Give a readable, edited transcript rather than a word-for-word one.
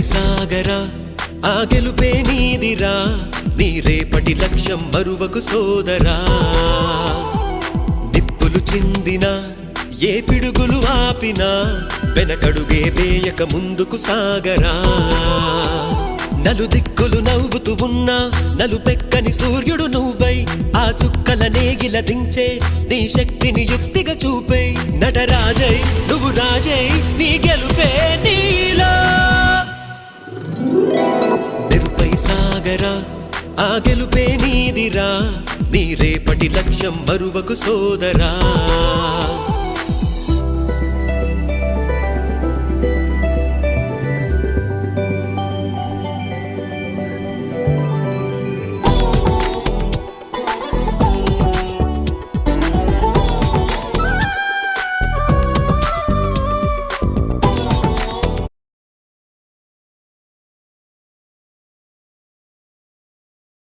సాగరా ఆ గెలుపే నీదిరా నీ రేపటి లక్ష్యం మరువకు సోదరా నిప్పులు చిందినా ఏ పిడుగులు ఆపినా వెనకడుగే వేయక ముందుకు సాగరా నలుదిక్కులు నవ్వుతూ ఉన్నా నలుపెక్కని సూర్యుడు నువ్వై ఆ చుక్కల నేగిల దించే నీ శక్తిని యుక్తిగా చూపే నటరాజై నువ్వు రాజై నీ గెలుపే నీలో మెరుపై సాగరా ఆ గెలుపే నీదిరా నీ రేపటి లక్ష్యం మరువకు సోదరా